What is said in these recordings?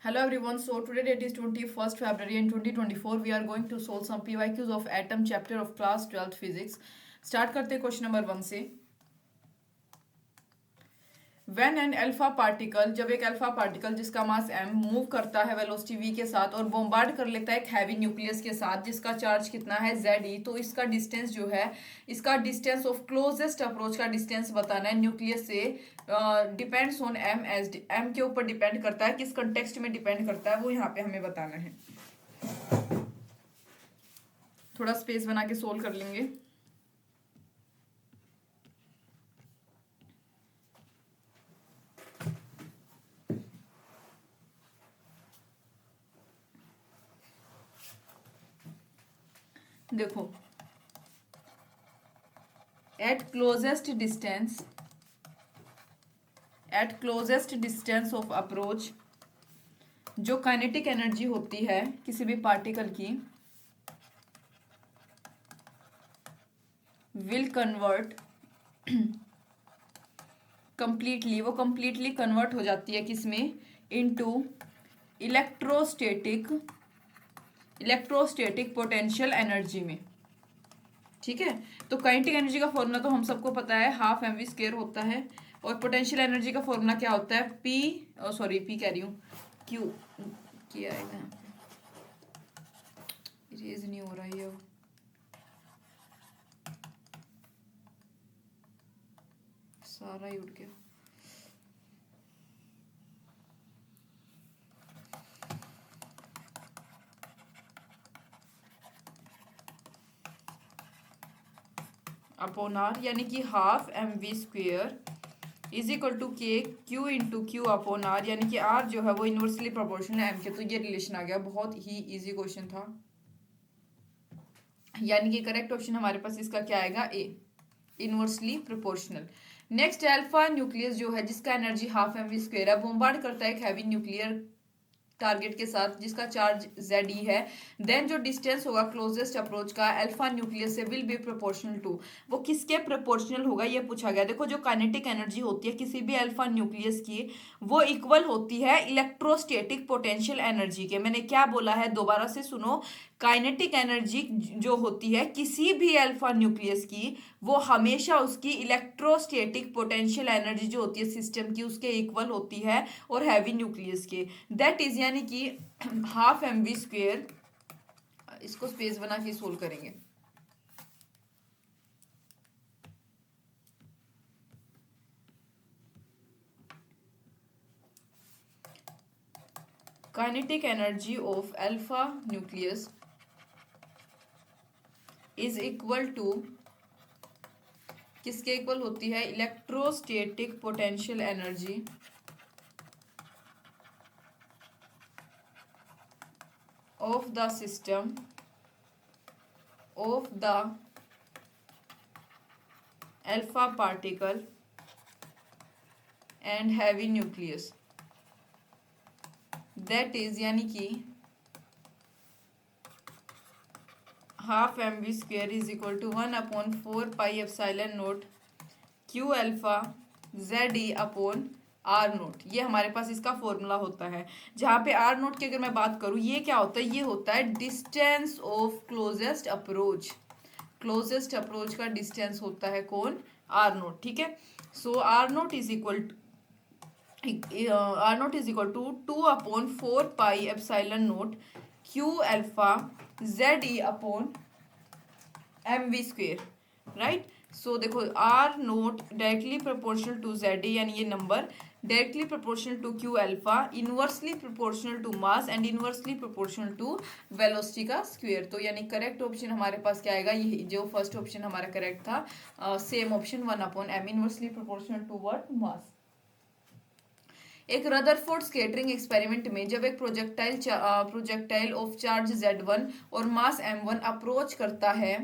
Hello everyone. So today date is 21st February and 2024. We are going to solve some PYQs of atom chapter of class 12th physics. Start करते हैं question number 1 से. When an alpha particle, जब एक alpha particle जिसका मास m move करता है velocity v के साथ और बोम्बार्ड कर लेता है एक हैवी न्यूक्लियस के साथ जिसका चार्ज कितना है Ze, तो इसका डिस्टेंस जो है, इसका डिस्टेंस ऑफ क्लोजेस्ट अप्रोच का डिस्टेंस बताना है न्यूक्लियस से. Depends on m, as m के ऊपर डिपेंड करता है, किस कंटेक्स्ट में डिपेंड करता है वो यहाँ पे हमें बताना है. थोड़ा स्पेस बना के सोल्व कर लेंगे. देखो, at closest distance of approach जो काइनेटिक एनर्जी होती है किसी भी पार्टिकल की विल कन्वर्ट कंप्लीटली, वो कंप्लीटली कन्वर्ट हो जाती है किसमें, इनटू इलेक्ट्रोस्टैटिक पोटेंशियल एनर्जी में. ठीक है, तो काइनेटिक एनर्जी का फॉर्मूला तो हम सबको पता है, हाफ एम वी स्क्वायर होता है. और पोटेंशियल एनर्जी का फॉर्मूला क्या होता है, पी कह रही हूँ, क्यू. क्या आएगा यहाँ पे, इरेज नहीं हो रहा है ये, सारा ही उड़ गया. अपॉन आर, यानी कि half M we square is equal to K Q into Q upon R, यानी कि आर जो है वो इनवर्सली प्रोपोर्शनल है एम के. तो ये रिलेशन आ गया, बहुत ही इजी क्वेश्चन था. यानी कि करेक्ट ऑप्शन हमारे पास इसका क्या आएगा, A, inversely proportional. Next, alpha nucleus जो है जिसका energy half M we square है, बोम्बार्ड करता है एक हैवी न्यूक्लियर टारगेट के साथ जिसका चार्ज Ze है. देन जो डिस्टेंस होगा क्लोजेस्ट अप्रोच का अल्फा न्यूक्लियस से विल बी प्रोपोर्शनल टू, वो किसके प्रोपोर्शनल होगा ये पूछा गया. देखो, जो काइनेटिक एनर्जी होती है किसी भी अल्फा न्यूक्लियस की वो इक्वल होती है इलेक्ट्रोस्टैटिक पोटेंशियल एनर्जी के. मैंने क्या बोला है, दोबारा से सुनो. काइनेटिक एनर्जी जो होती है किसी भी अल्फा न्यूक्लियस की वो हमेशा उसकी इलेक्ट्रोस्टैटिक पोटेंशियल एनर्जी जो होती है सिस्टम की उसके इक्वल होती है और हैवी न्यूक्लियस के. दैट इज, यानी कि हाफ एम वी स्क्वेयर. इसको स्पेस बना के सोल्व करेंगे. Kinetic energy of alpha nucleus is equal to, किसके इक्वल होती है, electrostatic potential energy of the system of the alpha particle and heavy nucleus. That is, यानी कि half M we square is equal to 1/4 pi epsilon naught Q alpha Ze upon r naught. ये हमारे पास इसका formula होता है. जहाँ पे are note की अगर मैं बात करूँ, ये क्या होता है, ये होता है distance of closest approach. Closest approach का डिस्टेंस होता है कौन, आर नोट. ठीक है, so R naught is equal to 2/4 pi epsilon naught Q alpha Ze upon M we square. Right, so देखो, R naught directly proportional to Ze, यानी ये number directly proportional to Q alpha, inversely proportional to mass and inversely proportional to velocity का square. तो यानी correct option हमारे पास क्या आएगा, ये जो फर्स्ट ऑप्शन हमारा करेक्ट था, same option 1/m, inversely proportional to what, mass. एक रदरफोर्ड स्कैटरिंग एक्सपेरिमेंट में जब एक प्रोजेक्टाइल ऑफ चार्ज Z1 और मास m1 अप्रोच करता है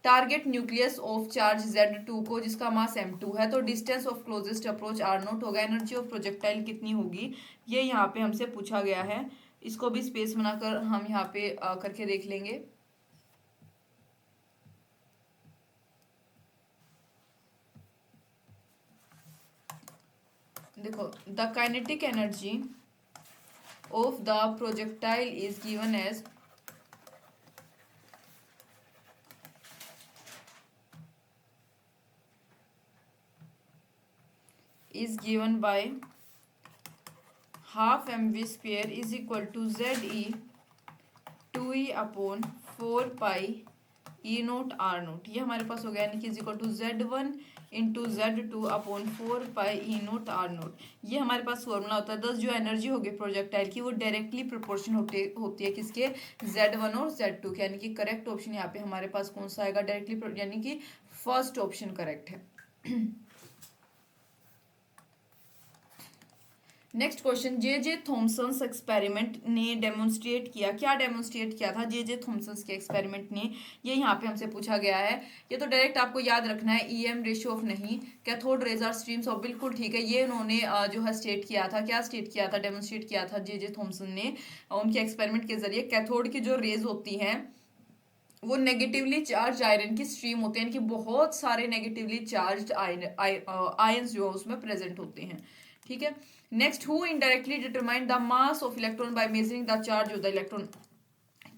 target nucleus of charge Z2 को जिसका मास m2 है, तो distance of closest approach r note होगा. एनर्जी ऑफ प्रोजेक्टाइल कितनी होगी, ये यहाँ पे हमसे पूछा गया है. इसको भी स्पेस बनाकर हम यहाँ पे करके देख लेंगे. देखो, the kinetic energy of the projectile is given as by half mv square is equal to ze 2e upon 4 pi e naught r naught. ये हमारे पास हो गया, यानी कि is equal to z1 into Z2 upon 4 pi e naught r naught. ये हमारे पास formula होता है। दस जो एनर्जी होगी प्रोजेक्टाइल की वो डायरेक्टली प्रोपोर्शन होती है किसके, Z1 और Z2 के। यानी कि करेक्ट ऑप्शन यहाँ पे हमारे पास कौन सा आएगा, डायरेक्टली, यानी कि फर्स्ट ऑप्शन करेक्ट है। Next question, J Thomson experiment ने डेमोन्स्ट्रेट किया, क्या डेमोन्स्ट्रेट किया था जे थॉमसन के एक्सपेरिमेंट ने, ये यहाँ पे हमसे पूछा गया है। ये तो डायरेक्ट आपको याद रखना है, EM रेशियो ऑफ नहीं, cathode rays are streams of, बिल्कुल ठीक है। ये उन्होंने जो है स्टेट किया था, क्या स्टेट किया था, डेमोन्स्ट्रेट किया था जे थॉमसन ने उनके एक्सपेरिमेंट के जरिए। कैथोड की जो रेज होती हैं वो नेगेटिवली चार्ज आयरन की स्ट्रीम होते हैं, कि बहुत सारे नेगेटिवली चार्ज आयंस जो है उसमें प्रेजेंट होते हैं, ठीक है। Next, who indirectly determine the mass of electron by measuring the charge of the electron,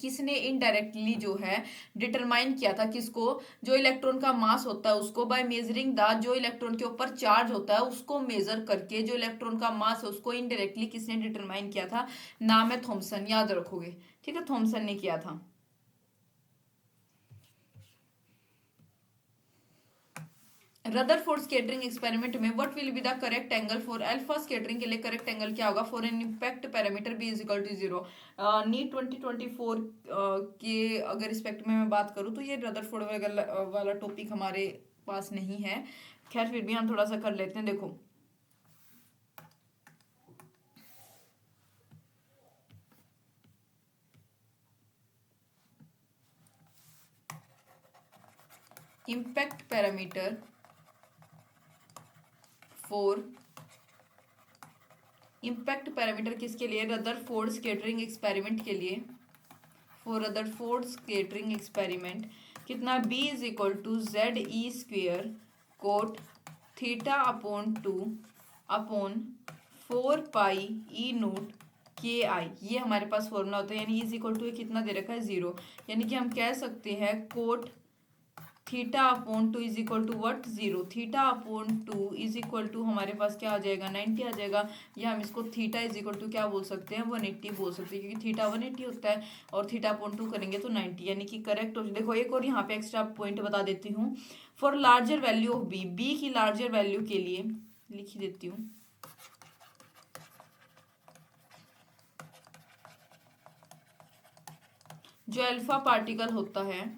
किसने इनडायरेक्टली जो है डिटरमाइन किया था, किसको, जो इलेक्ट्रॉन का मास होता है उसको, बाय मेजरिंग द, जो इलेक्ट्रॉन के ऊपर चार्ज होता है उसको मेजर करके जो इलेक्ट्रॉन का मास है उसको इनडायरेक्टली किसने डिटरमाइन किया था, नाम है थॉमसन, याद रखोगे, ठीक है, थॉमसन ने किया था। रदरफोर्ड स्कैटरिंग एक्सपेरिमेंट में what will be the correct angle for alpha scattering के लिए करेक्ट एंगल क्या होगा, for an impact parameter b is equal to 0। NEET 2024 के अगर रिस्पेक्ट में मैं बात करूँ तो ये रदरफोर्ड वाला टॉपिक हमारे पास नहीं है, खैर फिर भी हम थोड़ा सा कर लेते हैं। देखो impact parameter for, impact parameter किसके लिए, रदरफोर्ड स्कैटरिंग एक्सपेरिमेंट के लिए, फॉर रदरफोर्ड स्कैटरिंग एक्सपेरिमेंट कितना, b is equal to ZE square cot theta upon 2 upon 4 pi e naught KI, ये हमारे पास फॉर्मूला होता है। यानी इज इक्वल टू कितना दे रखा है, 0, यानी कि हम कह सकते हैं cot theta upon 2 is equal to what, 0। Theta upon 2 is equal to हमारे पास क्या आ जाएगा, 90 आ जाएगा, या हम इसको थीटा इज इक्वल टू क्या बोल सकते हैं, 180 बोल सकते हैं, क्योंकि थीटा 180 होता है और थीटा अपॉन 2 करेंगे तो 90, यानी कि करेक्ट। देखो एक और यहाँ पे एक्स्ट्रा पॉइंट बता देती हूँ, for larger value of b की लार्जर वैल्यू के लिए लिख ही देती हूँ, जो अल्फा पार्टिकल होता है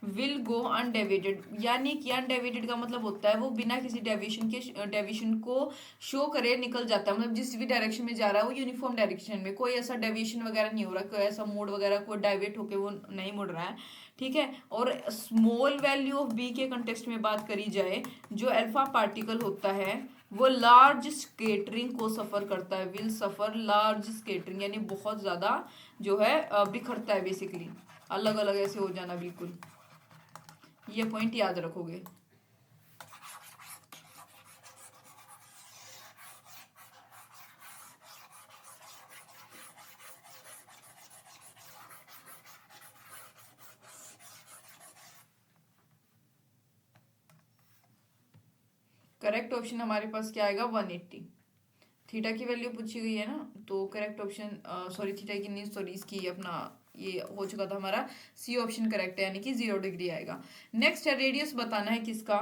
विल गो अनडेविएटेड, यानी कि अनडेविएटेड का मतलब होता है वो बिना किसी डेविएशन को शो करे निकल जाता है, मतलब जिस भी डायरेक्शन में जा रहा है वो यूनिफॉर्म डायरेक्शन में, कोई ऐसा डेविएशन वगैरह नहीं हो रहा, कोई ऐसा मोड वगैरह कोई डाइवेट होके वो नहीं मुड़ रहा है, ठीक है। और स्मॉल वैल्यू ऑफ बी के कंटेक्स्ट में बात करी जाए, जो अल्फा पार्टिकल होता है वो लार्ज स्केटरिंग को सफर करता है, विल सफर लार्ज स्केटरिंग, यानी बहुत ज्यादा जो है बिखरता है, बेसिकली अलग अलग ऐसे हो जाना, बिल्कुल ये पॉइंट याद रखोगे। करेक्ट ऑप्शन हमारे पास क्या आएगा, 180। थीटा की वैल्यू पूछी गई है ना, तो करेक्ट ऑप्शन, सॉरी थीटा की नहीं, सॉरी इसकी अपना ये हो चुका था हमारा, सी ऑप्शन करेक्ट है, यानी कि 0 डिग्री आएगा। नेक्स्ट है रेडियस बताना है किसका,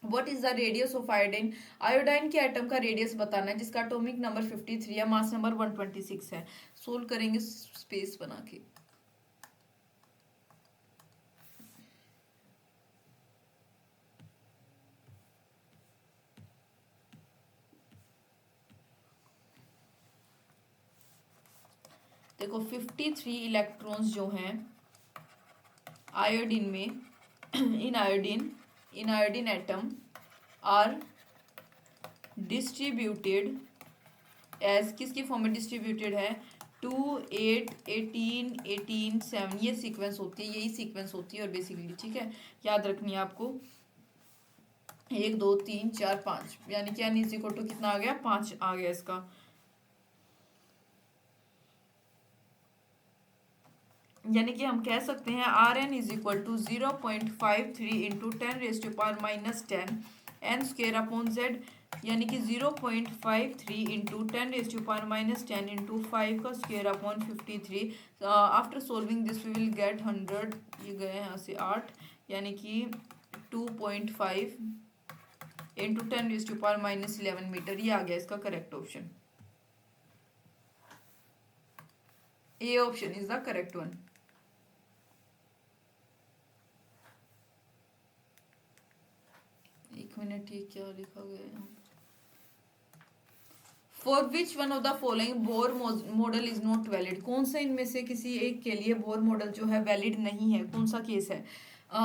what is the radius of iodine, iodine के एटम का रेडियस बताना है जिसका एटॉमिक नंबर 53 है, मास नंबर 126 है। सोल्व करेंगे स्पेस बना के। देखो 53 इलेक्ट्रॉन्स जो हैं आयोडीन में, in iodine atom are distributed as, किसकी फॉर्म में डिस्ट्रीब्यूटेड है, 2 8 18 18 7, ये सीक्वेंस होती है, यही सीक्वेंस होती है और बेसिकली, ठीक है, याद रखनी है आपको, 1 2 3 4 5, यानी कि n इज इक्वल टू कितना आ गया, 5 आ गया इसका, यानी कि हम कह सकते हैं r n is equal to 0.53 into 10⁻⁻10 n square upon z, यानी कि 0.53 इंटू 10⁻⁻10 इंटू 5 का square upon 53। After solving this we will get 100, ये गए यहाँ से 8, यानी कि 2.5 इंटू 10⁻⁻11 मीटर। ये आ गया इसका correct option. A option is the correct one. एक मिनट, ये क्या लिखा गया है? For which one of the following Bohr model is not valid, कौन सा इनमें से किसी एक के लिए बोर मॉडल जो है वैलिड नहीं है, कौन सा केस है?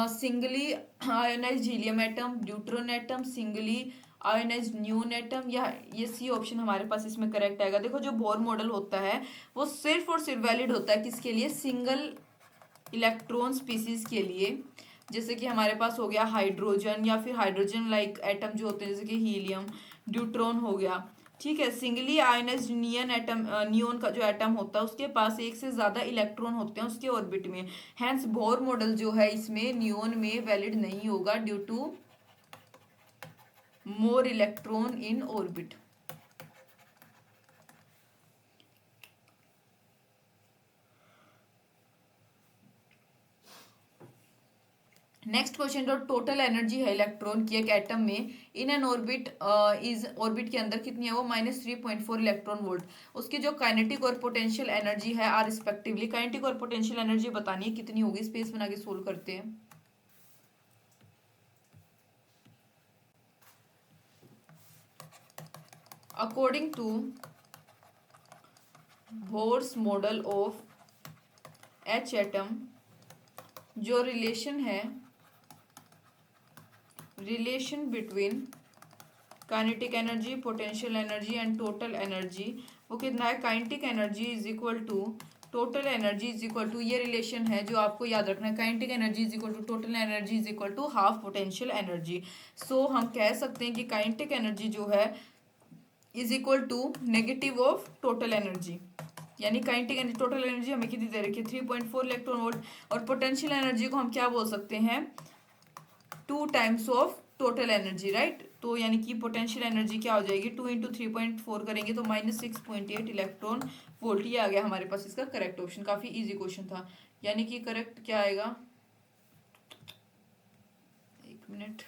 Singly ionised helium atom, deuteron atom, singly ionised न्यून एटम, या ये सी ऑप्शन हमारे पास इसमें करेक्ट आएगा। देखो जो बोर मॉडल होता है वो सिर्फ और सिर्फ वैलिड होता है किसके लिए? सिंगल इलेक्ट्रॉन स्पीसीज के लिए। जैसे कि हमारे पास हो गया हाइड्रोजन, या फिर हाइड्रोजन लाइक एटम जो होते हैं जैसे कि हीलियम, ड्यूट्रॉन हो गया। ठीक है, सिंगली आयोनाइज्ड नियन एटम, नियोन का जो एटम होता है उसके पास एक से ज्यादा इलेक्ट्रॉन होते हैं उसके ऑर्बिट में। हैंस बोर मॉडल जो है इसमें नियोन में वैलिड नहीं होगा due to more electron in orbit. Next question, जो टोटल एनर्जी है इलेक्ट्रॉन की एक एटम में in n orbit is, orbit के अंदर कितनी है वो? -3.4 इलेक्ट्रॉन वोल्ट। उसकी जो काइनेटिक और पोटेंशियल एनर्जी है आर रिस्पेक्टिवली, काइनेटिक और पोटेंशियल एनर्जी बतानी है कितनी होगी। स्पेस बना के सोल्व करते हैं। According to Bohr's model of H atom, जो रिलेशन है, relation between kinetic energy, potential energy and total energy, वो कितना है? Kinetic energy is equal to total energy is equal to, ये रिलेशन है जो आपको याद रखना है। Kinetic energy is equal to total energy is equal to half potential energy. So हम कह सकते हैं कि काइनेटिक एनर्जी जो है is equal to negative of total energy, यानी काइनेटिक एनर्जी, टोटल एनर्जी हमें कितनी दे रखी है? 3.4 इलेक्ट्रॉन वोल्ट। और पोटेंशियल एनर्जी को हम क्या बोल सकते हैं? 2 times of total energy, right. तो यानी कि पोटेंशियल एनर्जी क्या हो जाएगी? 2 इंटू 3.4 करेंगे तो -6.8 इलेक्ट्रॉन वोल्ट। ये आ गया हमारे पास इसका करेक्ट ऑप्शन। काफी इजी क्वेश्चन था, यानी कि करेक्ट क्या आएगा? एक मिनट,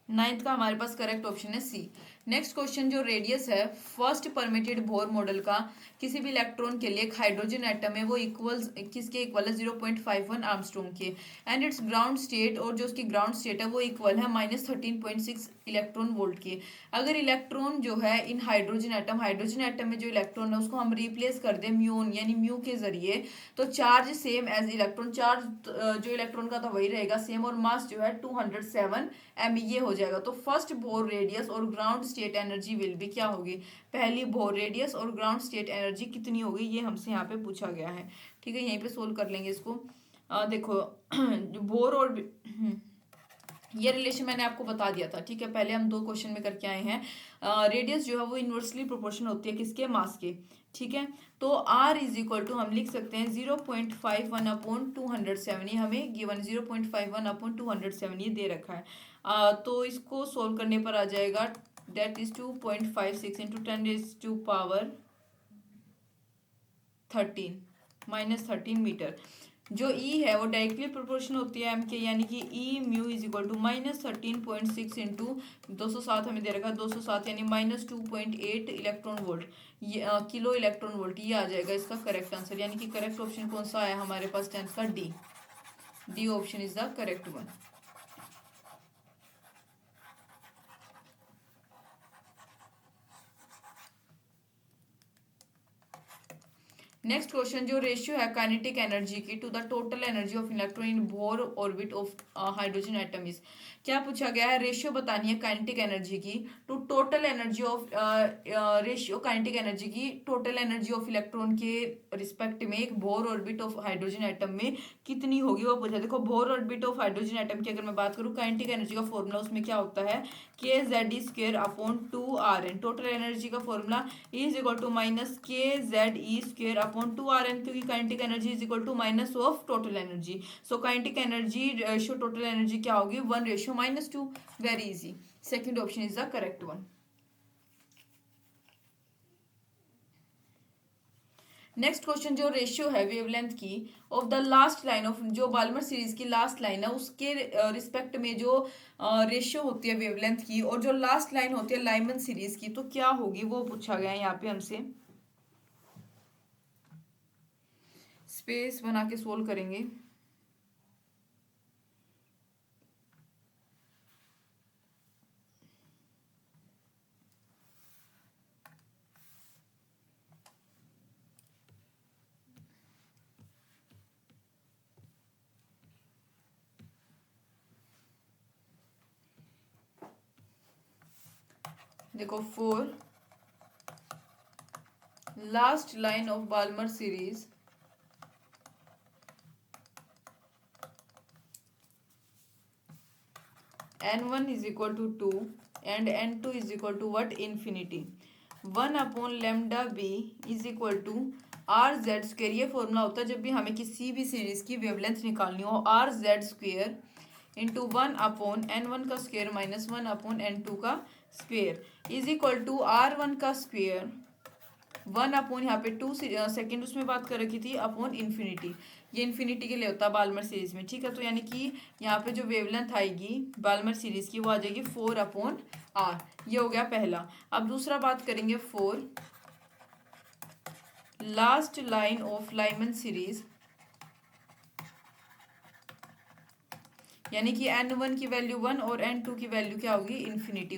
नाइन्थ का हमारे पास करेक्ट ऑप्शन है सी। नेक्स्ट क्वेश्चन, जो रेडियस है फर्स्ट परमिटेड बोर मॉडल का किसी भी इलेक्ट्रॉन के लिए एक हाइड्रोजन एटम है वो इक्वल किसके इक्वल है? 0.51 आर्मस्ट्रॉन्ग के। एंड इट्स ग्राउंड स्टेट, और जो उसकी ग्राउंड स्टेट है वो इक्वल है -13.6 इलेक्ट्रॉन वोल्ट की। अगर इलेक्ट्रॉन जो है इन हाइड्रोजन एटम में जो इलेक्ट्रॉन है उसको हम रिप्लेस कर दें म्यून यानी म्यू के जरिए, तो charge same as electron, charge जो इलेक्ट्रॉन का था वही रहेगा सेम, और मास जो है 207 एम, ये हो जाएगा। तो फर्स्ट बोर रेडियस और ग्राउंड स्टेट एनर्जी विल भी क्या होगी? पहली बोर रेडियस और ग्राउंड स्टेट एनर्जी कितनी होगी, ये हमसे यहाँ पे पूछा गया है। ठीक है, यहीं पे सोल्व कर लेंगे इसको। देखो बोर और ये रिलेशन मैंने आपको बता दिया था। ठीक है, पहले हम 2 क्वेश्चन में करके आए हैं। रेडियस जो है वो इन्वर्सली प्रोपोर्शनल होती है किसके? मास के। ठीक है, तो R इज इक्वल टू हम लिख सकते हैं 0.51 अपॉन 207, ये हमें गिवन 0.51 अपॉन 207 ये दे रखा है। तो इसको सोल्व करने पर आ जाएगा दैट इज 2.56 इंटू 10⁻13 -13 मीटर। जो E है वो डायरेक्टली प्रोपोर्शनल होती है M के, यानी कि E mu is equal to -13.6 into 207 हमें दे रखा है 207, यानी -2.8 इलेक्ट्रॉन वोल्ट, ये किलो इलेक्ट्रॉन वोल्ट, ये आ जाएगा इसका करेक्ट आंसर। यानी कि करेक्ट ऑप्शन कौन सा आया हमारे पास 10th का? D. D option is the correct one. Next question, जो रेशियो है काइनेटिक एनर्जी की to the total energy of electron in Bohr orbit of hydrogen atom is, क्या पूछा गया है, रेशियो बतानी है काइनेटिक एनर्जी की to total energy of, ratio kinetic energy की टोटल एनर्जी ऑफ इलेक्ट्रॉन के रिस्पेक्ट में एक Bohr orbit of hydrogen atom में कितनी होगी वो पूछा। देखो bore orbit of hydrogen atom की अगर मैं बात करूँ, काइनेटिक एनर्जी का फॉर्मूला उसमें क्या होता है, K Z E square upon 2 RN, total energy का formula is equal to minus K Z E square upon 2 RN, क्योंकि kinetic energy is equal to minus of total energy. So kinetic energy ratio total energy क्या होगी, 1:-2। Very easy, second option is the correct one. Next question, जो ratio है wavelength की of the last line of, जो Balmer series की last line है उसके respect में जो रेशियो होती है वेवलेंथ की, और जो लास्ट लाइन होती है लाइमन सीरीज की, तो क्या होगी वो पूछा गया है यहाँ पे हमसे। स्पेस बना के सोल्व करेंगे। देखो for last line of Balmer series n1 is equal to 2 and n2 is equal to what, infinity, 1 upon lambda b is equal to R Z square. ये फॉर्मूला होता है जब भी हमें किसी भी सीरीज की वेवलेंथ निकालनी हो, are Z square into 1/n1 का स्क्वेयर माइनस 1/n2 का square is equal to R1 का स्क्वेयर 1 यहाँ पे 2 सेकेंड उसमें बात कर रखी थी अपॉन इन्फिनिटी, ये इन्फिनिटी के लिए होता है बाल्मर सीरीज में, ठीक है। तो यानी कि यहाँ पे जो वेवलेंथ आएगी बाल्मर सीरीज की वो आ जाएगी 4/R, ये हो गया पहला। अब दूसरा बात करेंगे for last line of Lyman series, यानी कि n1 की वैल्यू 1 और n2 की वैल्यू क्या होगी, इन्फिनिटी।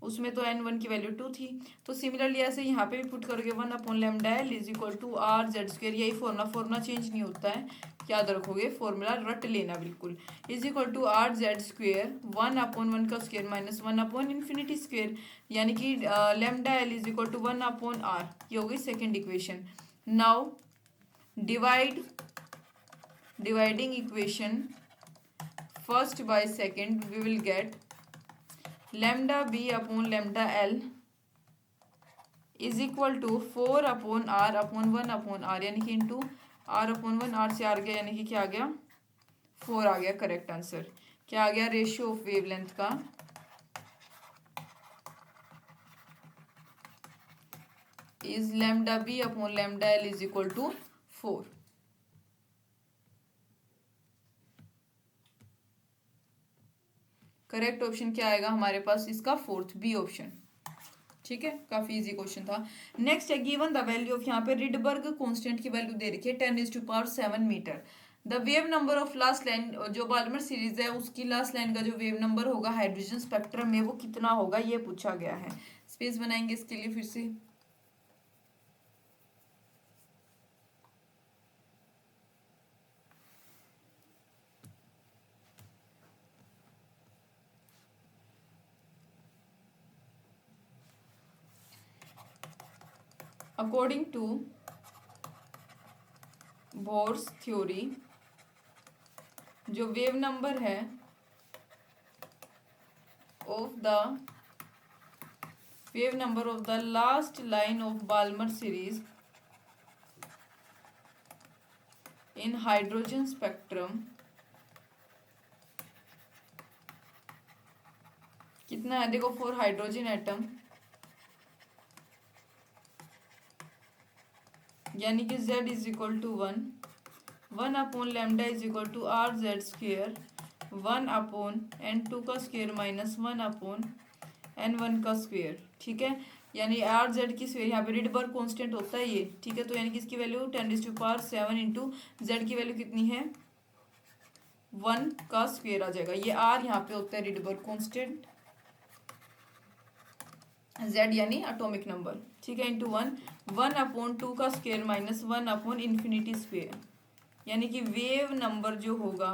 उसमें तो n1 की वैल्यू 2 थी, तो सिमिलरली ऐसे यहाँ पे भी पुट करोगे 1 upon lambda L is equal to R Z square, यही फॉर्मूला चेंज नहीं होता है, याद रखोगे, फॉर्मूला रट लेना बिल्कुल, is equal to R Z square 1/1 का स्क्वेयर माइनस 1 इन्फिनिटी स्क्वेयर, यानी कि lambda L is equal to 1/R, ये हो गई second equation. Now dividing equation first by second, we will get lambda B upon lambda L is equal to 4/R upon 1/R, यानी कि into R/1, R से R गया, यानी कि क्या आ गया, 4 आ गया। करेक्ट आंसर क्या आ गया, रेशियो ऑफ वेवलेंथ का is lambda B upon lambda L is equal to 4। Correct option क्या आएगा हमारे पास इसका, फोर्थ बी ऑप्शन, ठीक है। काफी इजी क्वेश्चन था। नेक्स्ट है गिवन द वैल्यू ऑफ, यहाँ पे रिडबर्ग कांस्टेंट की वैल्यू दे रखी है 10⁻7 metre. The wave number of last line, जो बाल्मर सीरीज है उसकी लास्ट लाइन का जो वेव नंबर होगा हाइड्रोजन स्पेक्ट्रम में वो कितना होगा, ये पूछा गया है। स्पेस बनाएंगे इसके लिए फिर से। अकॉर्डिंग टू बोर्स थ्योरी, जो वेव नंबर है of the last line of Balmer series in hydrogen spectrum कितना है, देखो फॉर हाइड्रोजन एटम, यानी कि z is equal to 1 upon lambda is equal to R Z square 1/n2 का square minus 1/n1 का square, ठीक है। यानी आर जेड की स्क्वेयर, यहाँ पे रिडबर्ग कांस्टेंट होता है ये, ठीक है। तो यानी कि इसकी वैल्यू 10⁻7 इंटू जेड की वैल्यू कितनी है, 1 का स्क्वेयर आ जाएगा। ये आर यहाँ पे होता है रिडबर्ग कांस्टेंट, जेड यानी एटॉमिक नंबर, ठीक है, इंटू 1/2 का स्क्वायर माइनस 1/इंफिनिटी स्क्वायर, यानी कि वेव नंबर जो होगा,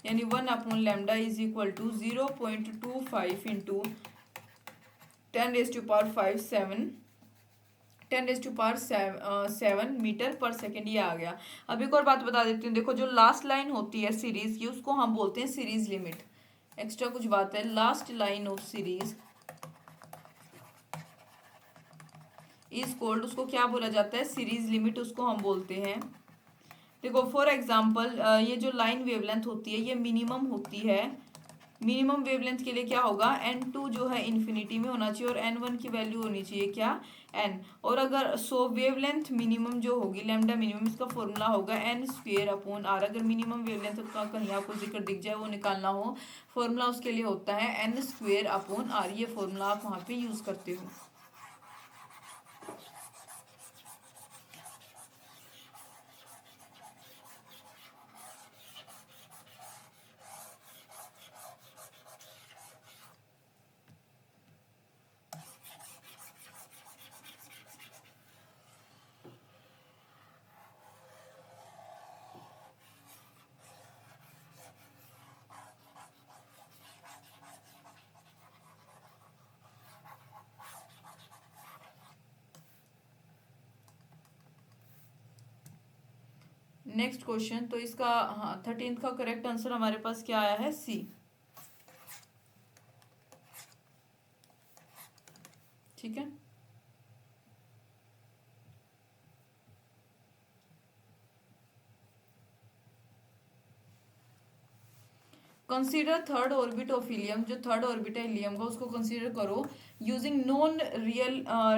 यानी 1/λ is equal to 0.25 into 10⁻⁷ metre पर सेकेंड, ये आ गया। अब एक और बात बता देती हूँ, देखो जो लास्ट लाइन होती है सीरीज की उसको हम बोलते हैं सीरीज लिमिट। एक्स्ट्रा कुछ बात है, last line of series is called, उसको क्या बोला जाता है, सीरीज लिमिट उसको हम बोलते हैं। देखो फॉर एग्जांपल ये जो लाइन वेवलेंथ होती है ये मिनिमम होती है, मिनिमम वेवलेंथ के लिए क्या होगा, n2 जो है इन्फिनिटी में होना चाहिए और n1 की वैल्यू होनी चाहिए क्या, n। और अगर वेवलेंथ मिनिमम जो होगी लैम्डा मिनिमम, इसका फॉर्मूला होगा n²/r। अगर मिनिमम वेवलेंथ का कहीं आपको जिक्र दिख जाए वो निकालना हो, फॉर्मूला उसके लिए होता है n²/r। ये फॉर्मूला आप वहाँ पे यूज करते हो। नेक्स्ट क्वेश्चन, तो इसका हाँ 13th का करेक्ट आंसर हमारे पास क्या आया है, सी। ठीक है, consider third orbit of helium, जो थर्ड ऑर्बिट है हीलियम का उसको कंसीडर करो यूजिंग नॉन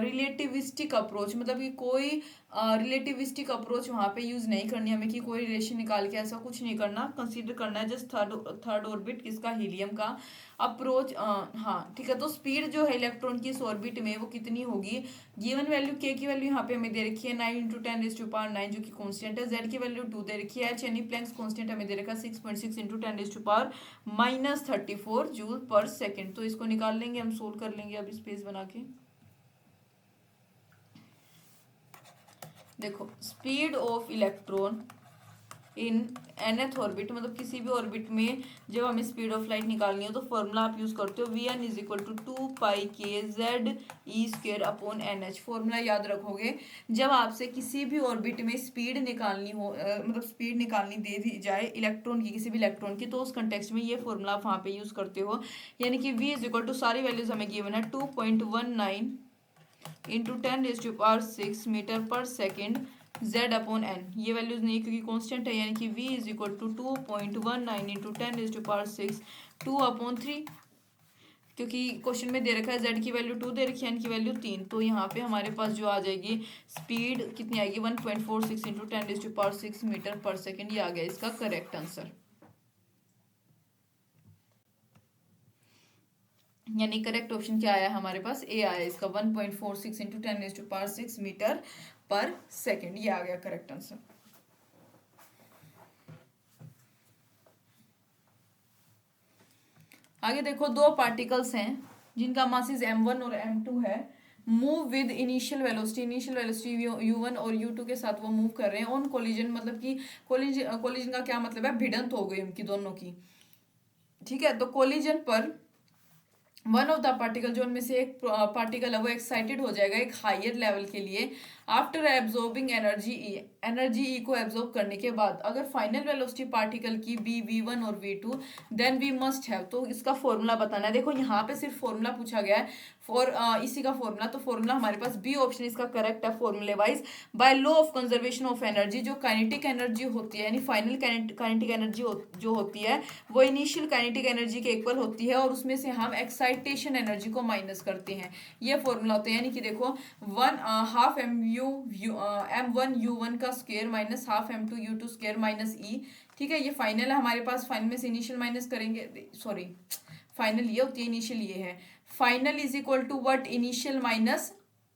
रिलेटिविस्टिक अप्रोच, मतलब कि कोई रिलेटिविस्टिक अप्रोच वहाँ पे यूज नहीं करनी हमें कि कोई रिलेशन निकाल के ऐसा कुछ नहीं करना, कंसीडर करना है जस्ट थर्ड ऑर्बिट किसका, हीलियम का अप्रोच। हाँ ठीक है, तो स्पीड जो है इलेक्ट्रॉन की इस ऑर्बिट में वो कितनी होगी, गिवन वैल्यू के की वैल्यू यहाँ पे हमें दे रखी है 9 × 10⁻⁹ जो कि कांस्टेंट है, जेड की वैल्यू 2 दे रखी है, एच यानी प्लैंक्स कांस्टेंट हमें दे रखा है 6.6 × 10⁻⁻34 जूल पर सेकेंड। तो इसको निकाल लेंगे हम, सोल्व कर लेंगे अभी स्पेस बना के। देखो speed of electron in nth orbit, मतलब किसी भी ऑर्बिट में जब हमें स्पीड ऑफ लाइट निकालनी हो तो फॉर्मूला आप यूज करते हो Vn is equal to 2πkZe²/nh। Formula याद रखोगे जब आपसे किसी भी ऑर्बिट में स्पीड निकालनी हो, मतलब स्पीड निकालनी दे दी जाए इलेक्ट्रॉन की, किसी भी इलेक्ट्रॉन की, तो उस कंटेक्स्ट में ये फॉर्मूला आप वहाँ पे यूज करते हो, यानी कि V इज इक्वल टू सारी वैल्यूज हमें गिवन है 2.19 इंटू 10⁻⁶ मीटर पर सेकेंड Z/n। ये वैल्यूज नहीं क्योंकि कांस्टेंट है, यानी कि V is equal to 2.19 into 10⁻⁶ 2/3, क्योंकि क्वेश्चन में दे रखा है Z की वैल्यू 2 दे रखी है, n की वैल्यू 3, तो यहाँ पे हमारे पास जो आ जाएगी स्पीड कितनी आएगी 1.46 इंटू 10⁻⁶ मीटर पर सेकेंड। ये आ गया इसका करेक्ट आंसर, यानी करेक्ट ऑप्शन क्या आया हमारे पास, ए आया इसका 1.46 इंटू 10⁻⁶ मीटर पर सेकेंड। ये आ गया करेक्ट आंसर। आगे देखो दो पार्टिकल्स हैं जिनका मासेस m1 और m2 है, move with initial velocity u1 और u2 के साथ वो मूव कर रहे हैं ऑन कोलिजन, मतलब कि कोलिजन का क्या मतलब है, भिड़ंत हो गई उनकी दोनों की। ठीक है, तो कोलिजन पर वन ऑफ द पार्टिकल, जो उनमें से एक पार्टिकल है वो एक्साइटेड हो जाएगा एक हायर लेवल के लिए आफ्टर एब्जॉर्बिंग एनर्जी ई को एब्जॉर्ब करने के बाद। अगर फाइनल वेलोसिटी पार्टिकल की बी v1 और v2, then we must have, तो इसका फॉर्मूला बताना है। देखो यहाँ पे सिर्फ फॉर्मूला पूछा गया है फॉर इसी का फॉर्मूला, तो फॉर्मूला हमारे पास बी ऑप्शन इसका करेक्ट है फॉर्मूले wise. By law of conservation of energy, जो काइनेटिक एनर्जी होती है यानी फाइनल काइनेटिक एनर्जी जो होती है वो इनिशियल काइनेटिक एनर्जी के इक्वल होती है, और उसमें से हम एक्साइटेशन एनर्जी को माइनस करते हैं, ये फॉर्मूला होता है। यानी कि देखो 1/2 m1 का square minus 1/2 m2 u2 square minus E. ठीक है, ये फाइनल है हमारे पास, फाइनल में से इनिशियल माइनस करेंगे, सॉरी फाइनल ये होती है, इनिशियल ये है, final is equal to what, initial minus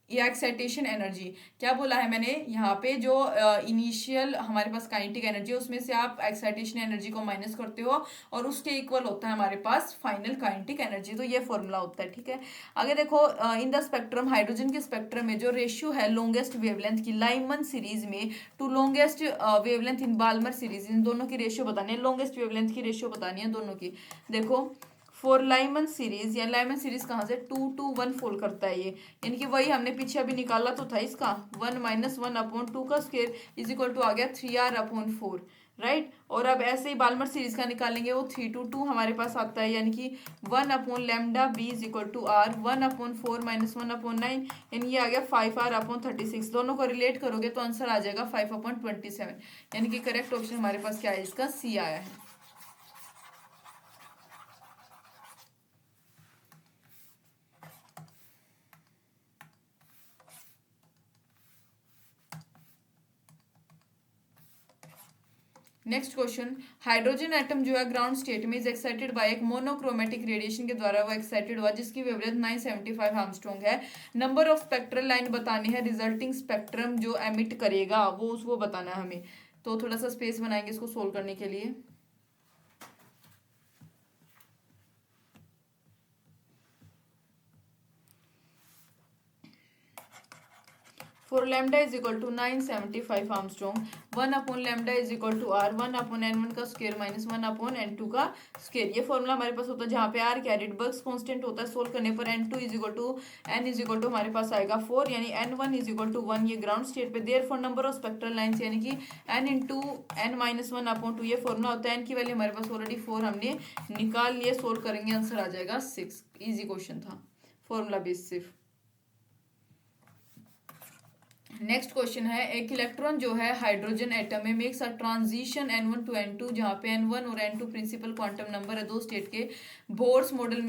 या एक्साइटेशन एनर्जी। क्या बोला है मैंने यहाँ पे, जो इनिशियल हमारे पास काइनेटिक एनर्जी है उसमें से आप एक्साइटेशन एनर्जी को माइनस करते हो और उसके इक्वल होता है हमारे पास फाइनल काइनेटिक एनर्जी। तो ये फॉर्मूला होता है, ठीक है। आगे देखो, इन द स्पेक्ट्रम, हाइड्रोजन के स्पेक्ट्रम में जो रेशियो है लॉन्गेस्ट वेवलेंथ की लाइमन सीरीज में to longest wavelength in Balmer series, इन दोनों की रेशियो बतानी है, लॉन्गेस्ट वेवलेंथ की रेशियो बतानी है दोनों की। देखो फॉर लाइमन सीरीज, या लाइमन सीरीज कहाँ से 2 to 1 फोल्ड करता है ये, यानी कि वही हमने पीछे अभी निकाला तो था इसका 1 - 1/2 का स्क्वायर इज इक्वल टू आ गया 3r/4, राइट। और अब ऐसे ही बाल्मर सीरीज का निकालेंगे, वो 3 to 2 हमारे पास आता है, यानी कि 1/λ(b) is equal to r 1/4 - 1/9, यानी ये आ गया 5r/36। दोनों को रिलेट करोगे तो आंसर आ जाएगा 5/27, यानी कि करेक्ट ऑप्शन हमारे पास क्या है, इसका सी आया है। नेक्स्ट क्वेश्चन, हाइड्रोजन एटम जो है ग्राउंड स्टेट में इज एक्साइटेड बाय एक मोनोक्रोमेटिक रेडिएशन के द्वारा वो एक्साइटेड हुआ, जिसकी वेवलेंथ 975 आर्मस्ट्रॉन्ग है। नंबर ऑफ स्पेक्ट्रल लाइन बतानी है, रिजल्टिंग स्पेक्ट्रम जो एमिट करेगा वो उसको बताना है हमें। तो थोड़ा सा स्पेस बनाएंगे इसको सोल्व करने के लिए। For lambda is equal to 975 angstrom, 1/λ is equal to r 1/n1 का स्क्वायर माइनस 1/n2 का स्क्वायर। ये फॉर्मूला हमारे पास होता है जहाँ पे r कैरिड बर्ग्स कांस्टेंट होता है। सोल्व करने पर n2 is equal to n is equal to हमारे पास आएगा 4, यानी n1 इज इक्वल टू 1, ये ग्राउंड स्टेट पे। Therefore number of spectral lines यानी कि n इंटू n - 1/2, ये फॉर्मूला होता है। n की वैल्यू हमारे पास ऑलरेडी 4 हमने निकाल लिए, सोल्व करेंगे आंसर आ जाएगा 6। इजी क्वेश्चन था, फॉर्मूला बेस सिर्फ। नेक्स्ट क्वेश्चन है, एक इलेक्ट्रॉन जो है हाइड्रोजन एटम में makes a transition n1 to n2, जहाँ पे n1 और n2 प्रिंसिपल क्वांटम नंबर है दो स्टेट के। बोर्स मॉडल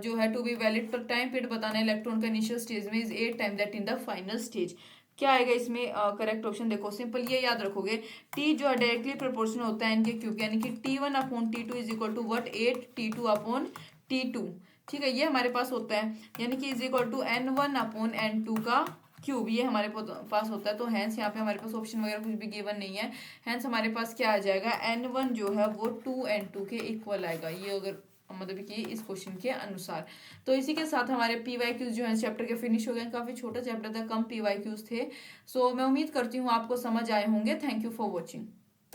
जो है टू बी वैलिड, पर टाइम पीरियड बताना है इलेक्ट्रॉन का इनिशियल स्टेज में is 8 time that in the final stage. क्या आएगा इसमें करेक्ट ऑप्शन, देखो सिंपल ये याद रखोगे, टी जो है डायरेक्टली प्रोपोर्शनल होता है n के क्यूब, यानी कि T1/T2 is equal to what 8 T2/T2, ठीक है। ये हमारे पास होता है, यानी कि इज इक्वल टू n1/n2 का क्यूब, ये हमारे पास होता है। तो हैंस यहाँ पे हमारे पास ऑप्शन वगैरह कुछ भी गिवन नहीं है, हैंस हमारे पास क्या आ जाएगा, n1 जो है वो 2n2 के इक्वल आएगा, ये अगर मतलब कि इस क्वेश्चन के अनुसार। तो इसी के साथ हमारे PYQs जो है चैप्टर के फिनिश हो गए। काफी छोटा चैप्टर था, कम PYQs थे। सो मैं उम्मीद करती हूँ आपको समझ आए होंगे। Thank you for watching.